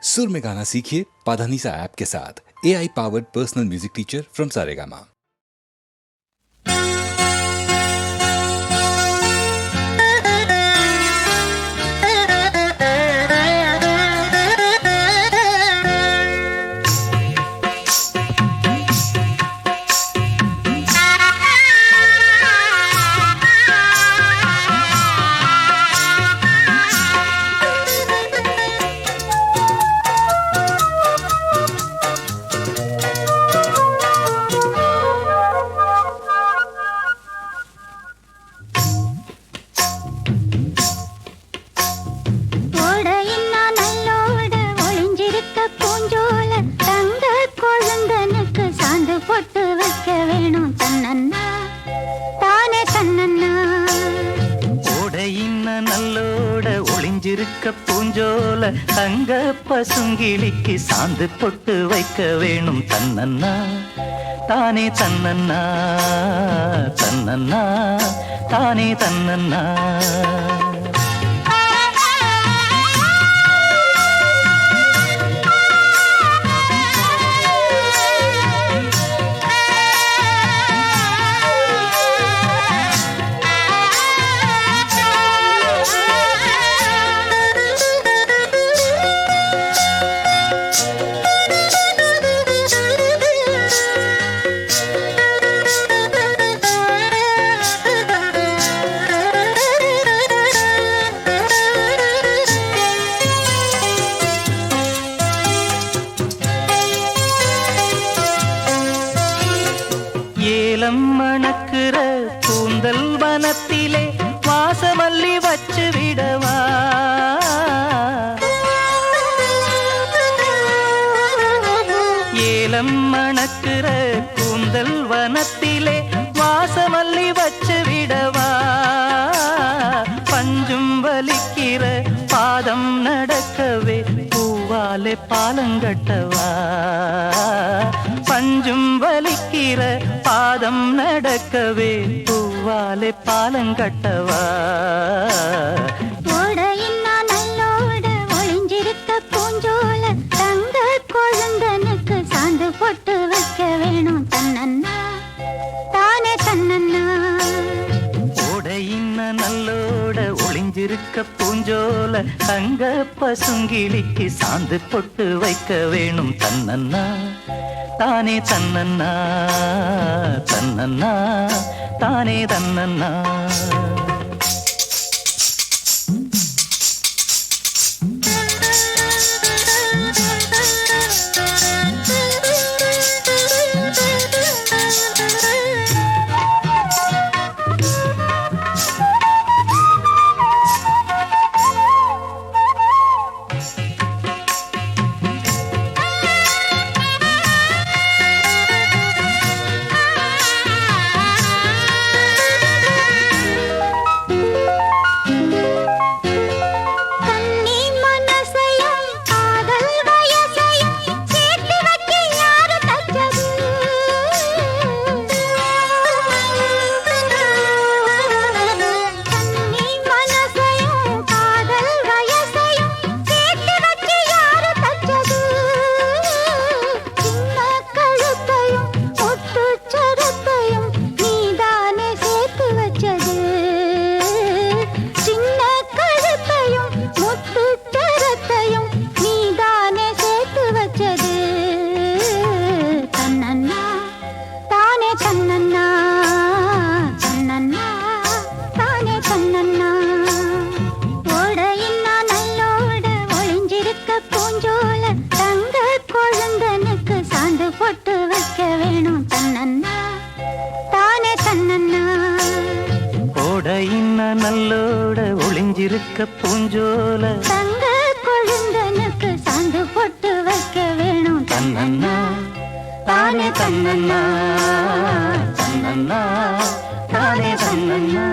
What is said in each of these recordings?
सुर में गाना सीखिए पाधानीसा ऐप के साथ। AI powered personal music teacher from Saregama. பூஞ்சோல தங்க பசுங்கிளிக்கு சாந்து பொட்டு வைக்க வேணும் தன்னன்னா தானே தன்னன்னா தன்னன்னா தானே தன்னன்னா மணக்குற கூந்தல் வனத்திலே வாசமல்லி வச்சு விடவா ஏலம் மணக்குற கூந்தல் வனத்திலே வாசமல்லி வச்சு விடவா பஞ்சும் வலிக்கிற பாதம் நடக்கவே பூவாலே பாலங்கட்டவா பஞ்சும் வலிக்கிற பாதம் நடக்கவே பூவாலே பாலங்கட்டவா ஓடையின்னா நல்லோட ஒளிஞ்சிருக்க பூஞ்சோல தங்க கொழுந்தனுக்கு சாந்து போட்டு வைக்க வேணும் தன்னன்னா தானே தன்னன்னா ஓடையின்னா நல்லோட ஒளிஞ்சிருக்க பூஞ்சோல தங்க பசுங்கிளிக்கு சாந்து பொட்டு வைக்க வேணும் தன்னன்னா தானே தன்னன்னா தன்னன்னா தானே தன்னன்னா நல்லோட ஒளிஞ்சிருக்க பூஞ்சோல தங்க கொழுந்தனுக்கு சாந்து போட்டு வைக்க வேணும் தன்னன்னா தானே தன்னன்னா தன்னன்னா தானே தன்னன்னா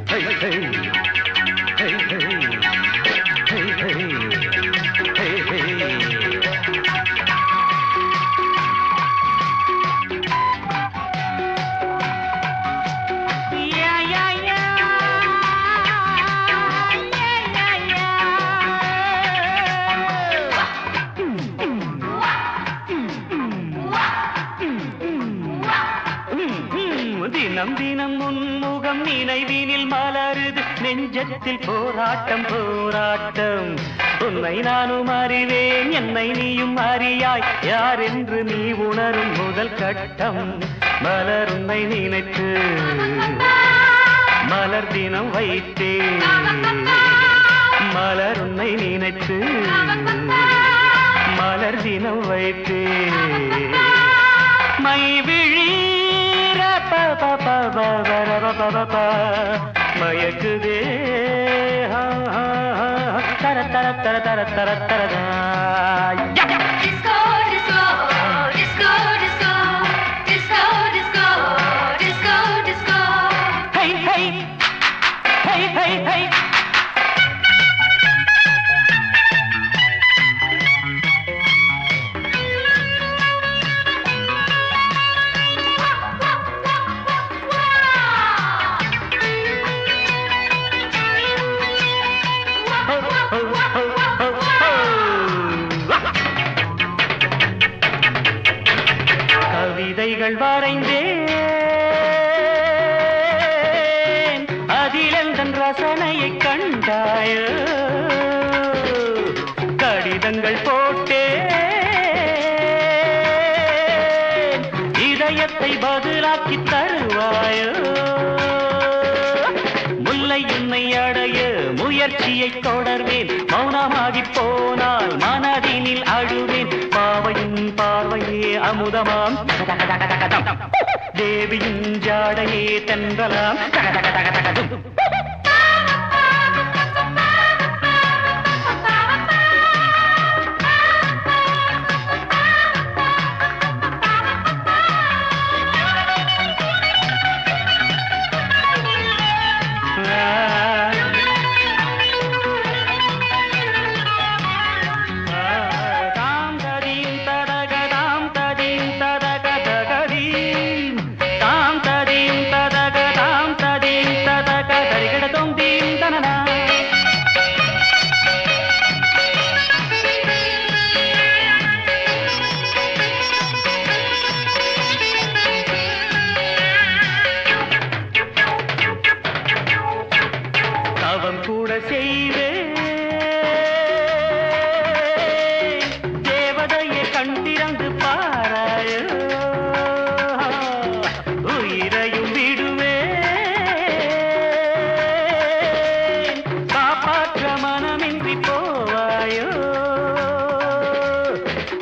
hey, hey, hey. நெஞ்சத்தில் போராட்டம் போராட்டம் உன்னை நானும் அறிவேன் என்னை நீயும் அறியாய் யார் என்று நீ உணரும் முதல் கட்டம் மலர் உன்னை நினைத்து மலர் தினம் வைத்தே மலர் உன்னை நினைத்து மலர் தினம் வைத்தே மை விழீர மயக்குதே தர தர தர தர தர தரதா Disco, disco, disco, disco, disco, disco, disco, disco. Hey, hey, hey, hey, hey. கவிதைகள் வரைந்தேன் அதிலெந்தன் ரசனையை கண்டாயோ கடிதங்கள் போட்டேன் இதயத்தை பதிலாக்கி தருவாயோ முல்லை உன்னை அடைய முயற்சியை தொடர்வேன் மௌனமாகி போனால் மனதினில் அழுவேன் பாவையின் பார்வையே அமுதமாம் தேவியின் ஜாடையே தென்றலாம் கூட செய்வேன் தேவதையை கண்டிரந்து பாராயோ உயிரையும் விடுவேன் காப்பாற்ற மனமின்றி போவாயோ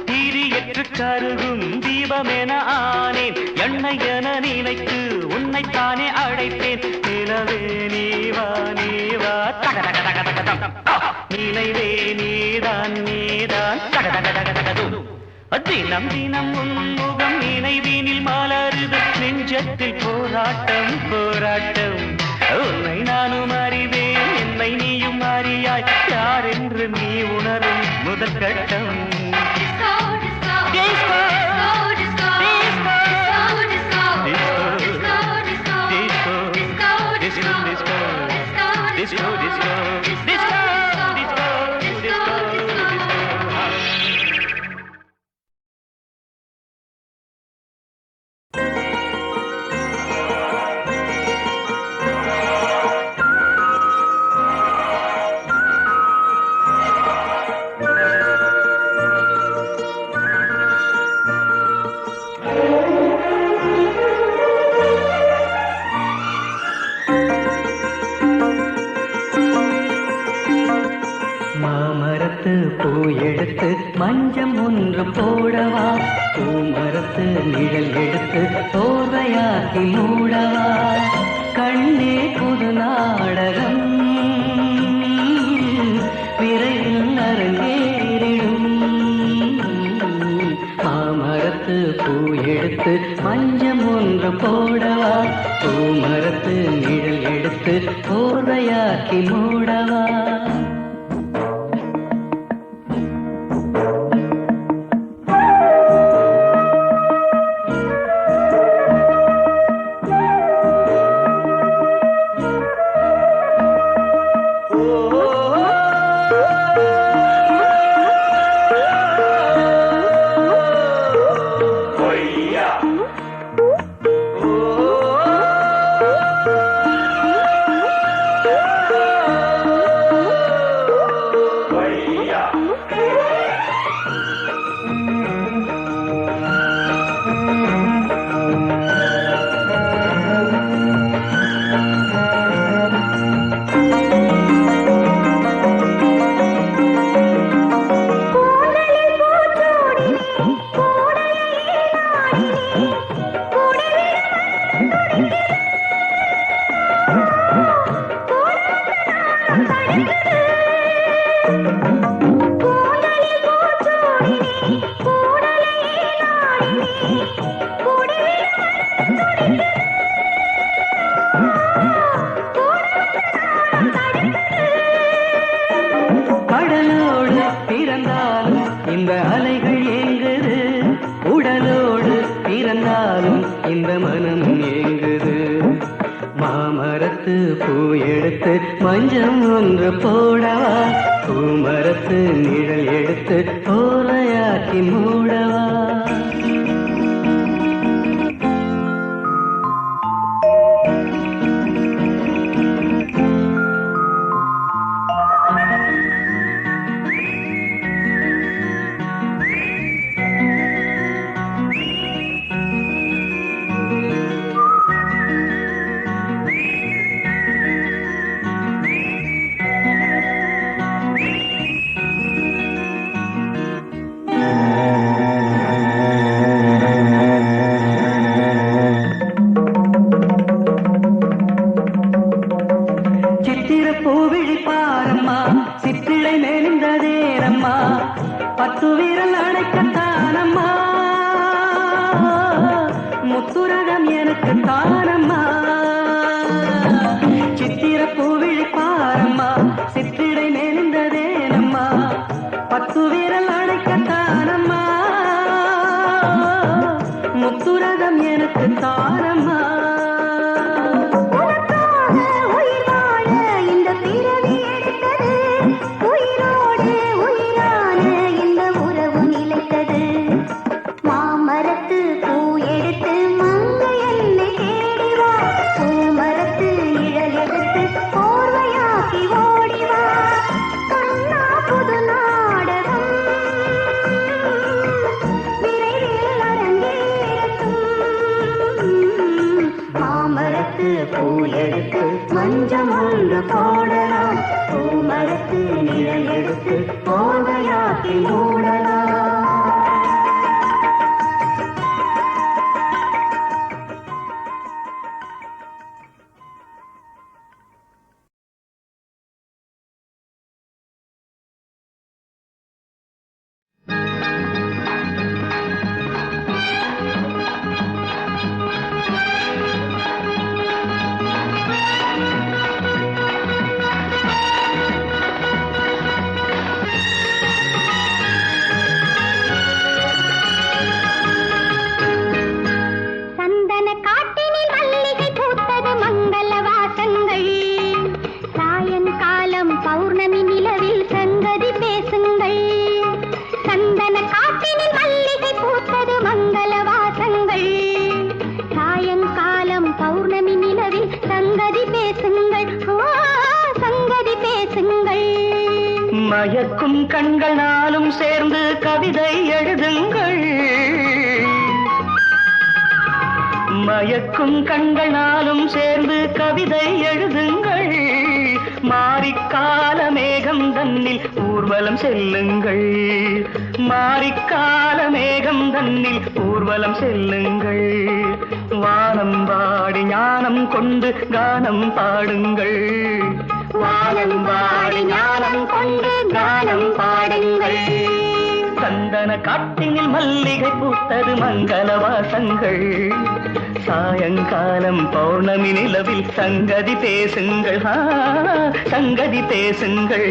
திரியற்று கருகும் தீபமென ஆனேன் எண்ணெய் என நினைத்து உன்னைத்தானே அழைத்தேன் நிலவே நீவா நீவா தக தக தக தக தம் நினைவே நீதான் நீதான் தக தக தக தக தும் தினம் தினம் உன்முகம் நினைவினில் மலருது நெஞ்சத்தில் போராட்டம் போராட்டம் உன்னை நானும் அறிவேன் என்னை நீயும் அறியாய் யார் என்று நீ உணரும் முதல் கட்டம் Disco, disco, Disco. disco, disco, disco, disco, disco, disco, disco, disco, disco, disco, disco, disco, மாமரத்து பூ எடுத்து மஞ்சம் ஒன்று போடவா பூமரத்து நிழல் எடுத்து தோர்வையாக்கி மூடவா கண்ணே புது நாடகம் விரைவில் அரங்கேறிடும் மாமரத்து பூ எடுத்து மஞ்சம் ஒன்று போடவா பூமரத்து நிழல் எடுத்து தோர்வையாக்கி மூடவா பூ எடுத்து மஞ்சம் ஒன்று போடவா பூமரத்து நிழல் எடுத்து போலையாக்கி மூடவா பூவிழி பாரம்மா சித்திளை மேலிந்ததேரம்மா பத்து வீரல் அடைக்கத்தானம்மா முத்துரகம் எனக்கு தானம்மா சித்திர பூவிழி பாரம்மா சித்திளை மேலிந்ததேரம்மா பத்து வீரல் அடைக்கத்தானம்மா முத்துரகம் எனக்கு தானம்மா பூ எடுத்து மஞ்சம் ஒன்று போடலாம் பூமரத்து நிழல் எடுத்து போதையாக்கி மூடலாம் மயக்கும் கண்கள் நாளும் சேர்ந்து கவிதை எழுதுங்கள் மயக்கும் கண்கள் நாளும் சேர்ந்து கவிதை எழுதுங்கள் மாரிக்கால மேகம் தன்னில் ஊர்வலம் செல்லுங்கள் மாரிக்கால மேகம் தன்னில் ஊர்வலம் செல்லுங்கள் வானம் பாடி ஞானம் கொண்டு கானம் பாடுங்கள் வானம் பாடி ஞானம் கொண்டு கானம் பாடுங்கள் சந்தன காட்டினில் மல்லிகை பூத்தது மங்கள வாசங்கள் சாயங்காலம் பௌர்ணமி நிலவில் சங்கதி பேசுங்கள் சங்கதி பேசுங்கள்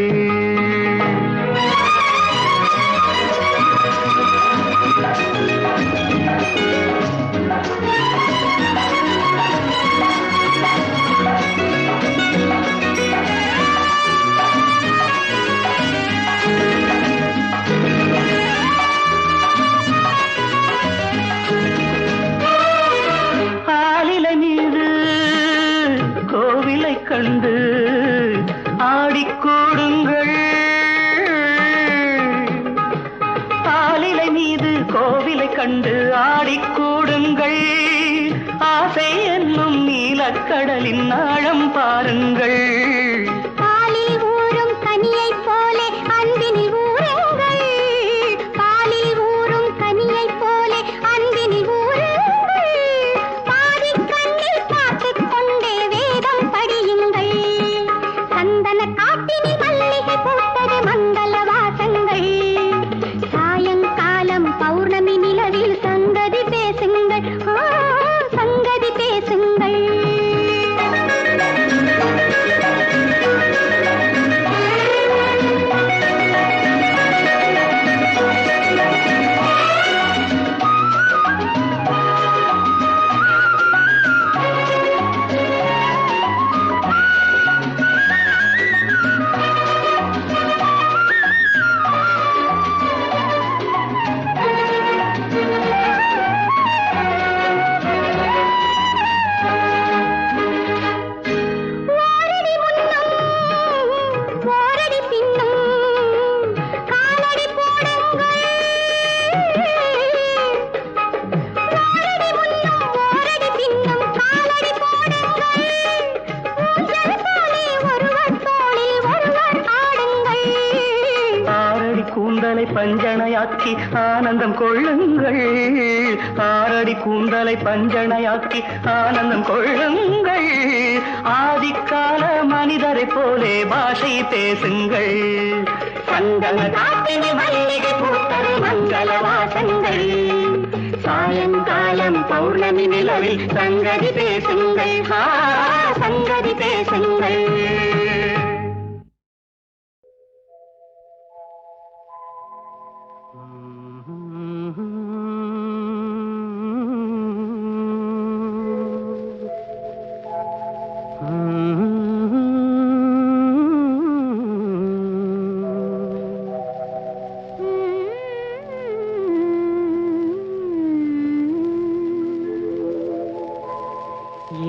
கண்டு ஆடிக்கூடுங்கள் ஆலிலை மீது கோவிலை கண்டு ஆடிக்கூடுங்கள் ஆசை என்னும் நீலக்கடலின் ஆழம் பாருங்கள் பாலில் ஊறும் கனியைப் போலே அன்பினில் ஊறுங்கள் பாலில் ஊறும் கனியைப் போலே அன்பினில் ஊறுங்கள் பாதி கண்ணில் பார்த்துக் கொண்டே வேதம் படியுங்கள் சந்தன காட்டினில் மல்லிகை பூத்தது மங்கள வாசங்கள் சாயங்காலம் பௌர்ணமி நிலவில் சங்கதி பேசுங்கள் சங்கதி பேசுங்கள் கூந்தலை பஞ்சனையாக்கி ஆனந்தம் கொள்ளுங்கள். ஆறடி கூந்தலை பஞ்சனையாக்கி ஆனந்தம் கொள்ளுங்கள். ஆதிக்கால மனிதரை போலே பாஷை பேசுங்கள். சந்தன காட்டினி மல்லிகை பூத்தது மங்கள வாசங்கள். சாயங்காலம் பௌர்ணமி நிலவில் சங்கதி பேசுங்கள். சங்கதி பேசுங்கள்.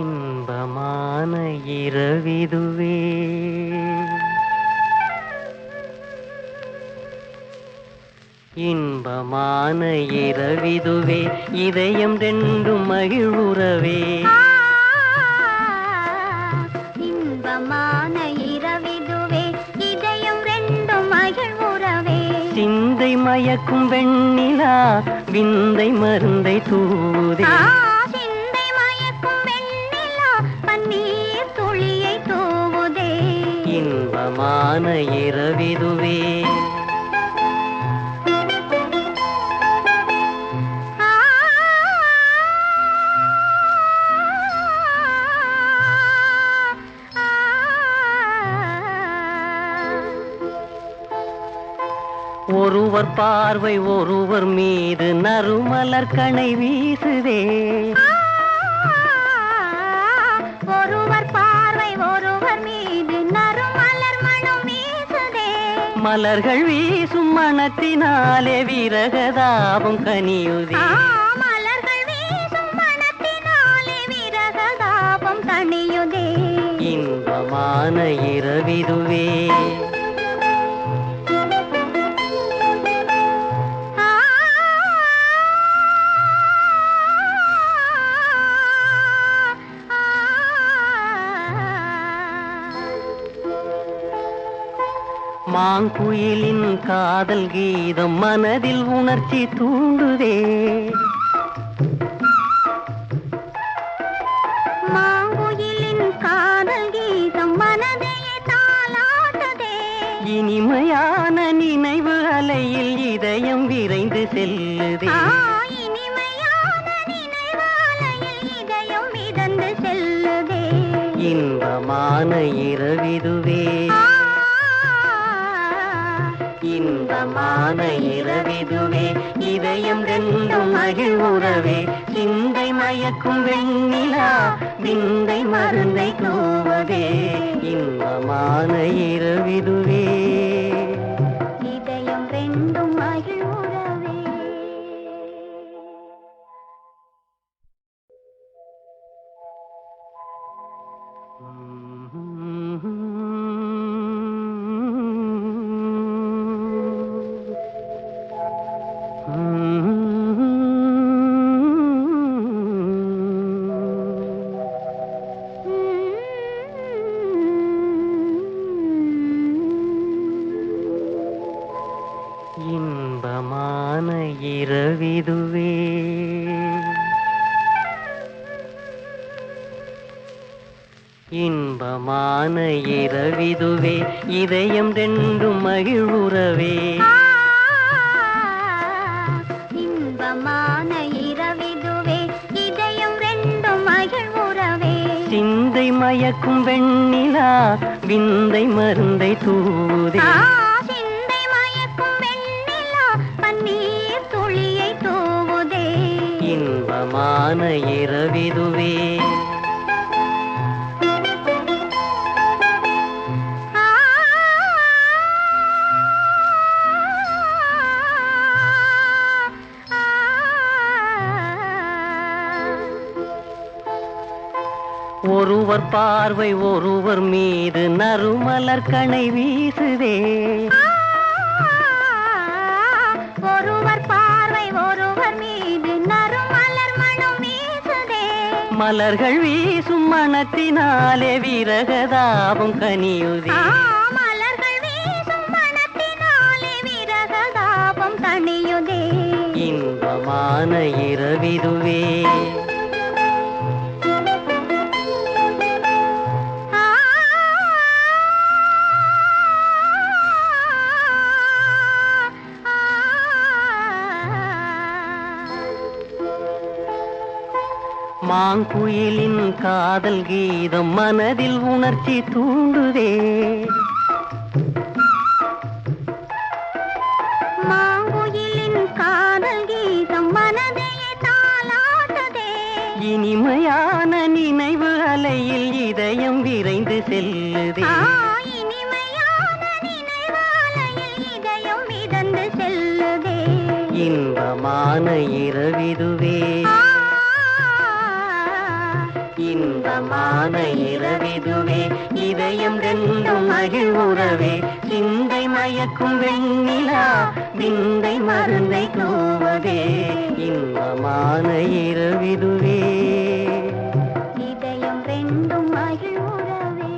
இன்பமான இரவிதுவே இன்பமான இரவிதுவே இதயம் ரெண்டும் மகிழ்வுறவே. இன்பமான இரவிதுவே இதயம் ரெண்டும் மகிழ்வுறவே. சிந்தை மயக்கும் வெண்ணிலா விந்தை மருந்தை தூதே. சிந்தை மயக்கும் வெண்ணிலா பன்னீர் துளியை தூவுதே. இன்பமான இரவிதுவே ஒருவர் பார்வை ஒருவர் மீது நறுமலர் கணை வீசுதே. ஒருவர் பார்வை ஒருவர் மீது நறுமலர் மனம் வீசுதே. மலர்கள் வீசும் மனத்தினாலே விரகதாபம் கனியுதே. மலர்கள் வீசும் மனத்தினாலே விரகதாபம் தணியுதே. இன்பமான இரவிதுவே மாங்குயிலின் காதல் கீதம் மனதில் உணர்ச்சி தூண்டுதே. மாங்குயிலின் காதல் கீதம் மனதையே தாலாட்டுதே. இனிமையான நினைவு அலையில் இதயம் விரைந்து செல்லுதே. இனிமையான நினைவாலையில் இதயம் மிதந்து செல்லுதே. இன்பமான இரவிதுவே இன்பமான இரவிதுவே இதயம் ரெண்டும் மகிழ்வுறவே. சிந்தை மயக்கும் வெண்ணிலா விந்தை மருந்தை தூவதே. இன்பமான இரவிதுவே இதயம் ரெண்டும் மகிழ்வுறவே. இன்பமான இரவிதுவே இன்பமான இரவிதுவே இதயம் ரெண்டும் மகிழ்வுறவே. இன்பமான இரவிதுவே இதயம் ரெண்டும் மகிழ்வுறவே. சிந்தை மயக்கும் வெண்ணிலா விந்தை மருந்தை தூதே. சிந்தை மயக்கும் வெண்ணிலா பன்னீர் துளியை தூவுதே. இன்பமான இரவிதுவே ஒருவர் பார்வை ஒருவர் மீது நறுமலர் கணை வீசுதே. ஒருவர் பார்வை ஒருவர் மீது நறுமலர் மனம் வீசுதே. மலர்கள் வீசும் மனத்தினாலே விரகதாபம் கனியுதே. மலர்கள் வீசும் மனத்தினாலே விரகதாபம் இன்பமான இரவிதுவே. மாங்குயிலின் காதல் கீதம் மனதில் உணர்ச்சி தூண்டுதே. மாங்குயிலின் காதல் கீதம் மனதை தாளாட்டுதே. இனிமையான நினைவு அலையில் இதயம் விரைந்து செல்லுதே. இனிமையான நினைவு அலையில் இதயம் மிதந்து செல்லுதே. இன்பமான இரவிதுவே. இன்பமான இரவிதுவே. இதயம் ரெண்டும் மகிழ்வுறவே. சிந்தை மயக்கும் வெண்ணிலா விந்தை மருந்தை தூவதே. இன்பமான இரவிதுவே. இதயம் ரெண்டும் மகிழ்வுறவே.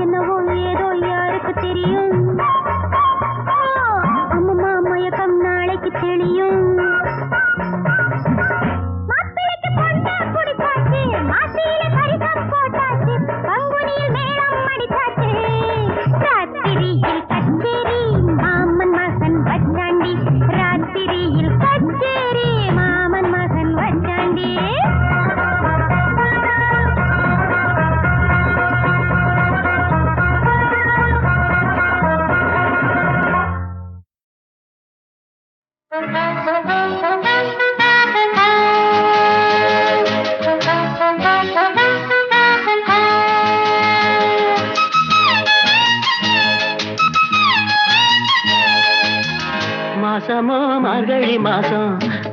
என்னவோ ஏதோ மாசமோ மார்கழி மாசம்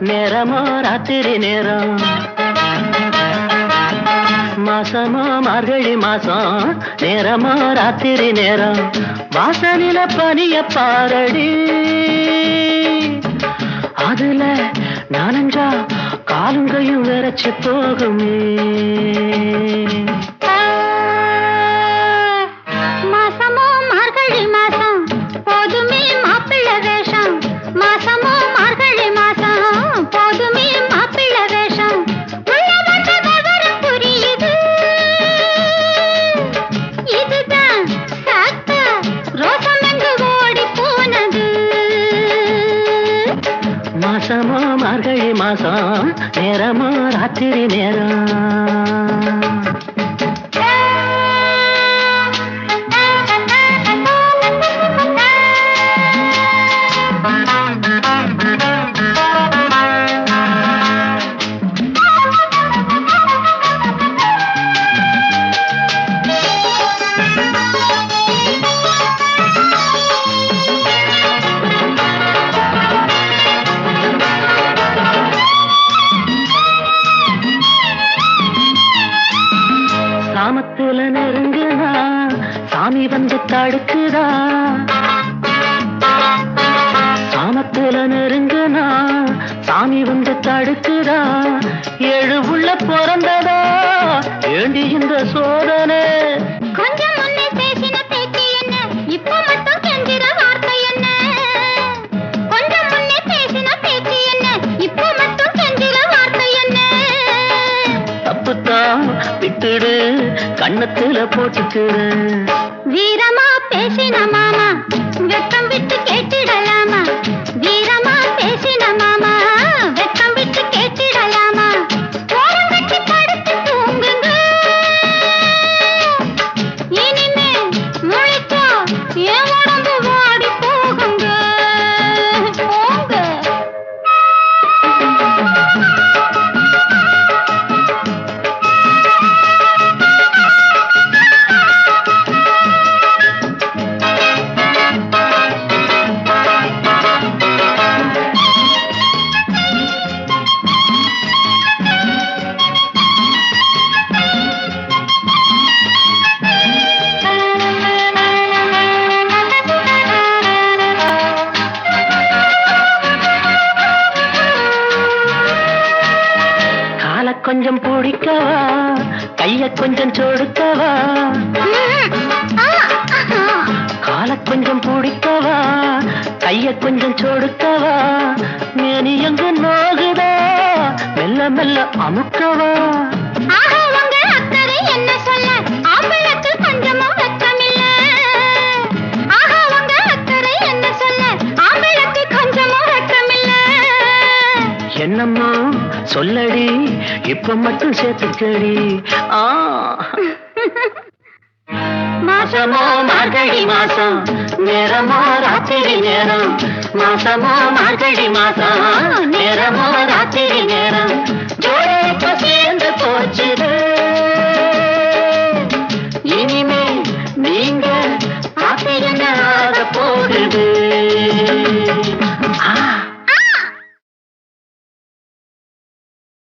நேரமோ ராத்திரி நேரம் மாசமோ மார்கழி மாசம் நேரமோ ராத்திரி நேரம் வாசலில பனிய பாரடி அதுல நானஞ்சா காலுங்கையும் விரைச்சு போகுமே மாசமோ மார்கழி மாசம் போதுமே மாப்பிள்ளை வேஷம் மாசமோ மார்கழி மாசம் போதுமே மாப்பிள்ளை வேஷம் உள்ள வந்த விவரம் புரியுது இதுதான் சாத்தா ரோசம் எங்கு ஓடி போனது மாசமோ மார்கழி மாசம் நேரமோ ராத்திரி நேரம் சாமத்துல நெருங்குதா சாமி வந்து தடுக்குதா சாமத்துல நெருங்குனா சாமி வந்து தடுக்குதா ஏழு உள்ள பிறந்ததா ஏண்டி இந்த சோதனை கொஞ்சம் முன்னே பேசின பேச்சு என்ன இப்ப மட்டும் கெஞ்சிற வார்த்தை என்ன கொஞ்சம் முன்னே பேசின பேச்சு என்ன இப்ப மட்டும் கெஞ்சிற வார்த்தை என்ன தப்புத்தான் விட்டுடு கண்ணத்துல போட்டுக்குடு வீரமா பேசின மாமா வெட்கம் விட்டு கேட்டிடலாமா வீரமா பேசின மாமா வெட்கம் விட்டு கேட்டிடலாமா ஓரம் கட்டி படுத்து தூங்குங்க இனிமே முழிச்சா என் உடம்பு வாடி போகுங்க போங்க கால கொஞ்சம் பிடிக்கவா கைய கொஞ்சம் சொடுக்கவா கால கொஞ்சம் பிடிக்கவா கைய கொஞ்சம் சொடுக்கவா மேனி எங்க நோகுதா மெல்ல மெல்ல அமுக்கவா ஆஹா உங்க அக்கறை என்ன சொல்ல ஆம்பளுக்கு கொஞ்சமும் வெட்கமில்ல ஆஹா உங்க அக்கறை என்ன சொல்ல ஆம்பளுக்கு கொஞ்சமும் வெட்கமில்ல என்னம்மா சொல்லடி இப்ப மட்டும் சேர்த்துக்கடி மாசமோ மார்கழி மாசம் நேரமோ ராத்திரி நேரம் மாசமோ மார்கழி மாசம் நேரமோ ராத்திரி நேரம் ஜோடி இப்ப சேர்ந்து போச்சுது இனிமே நீங்க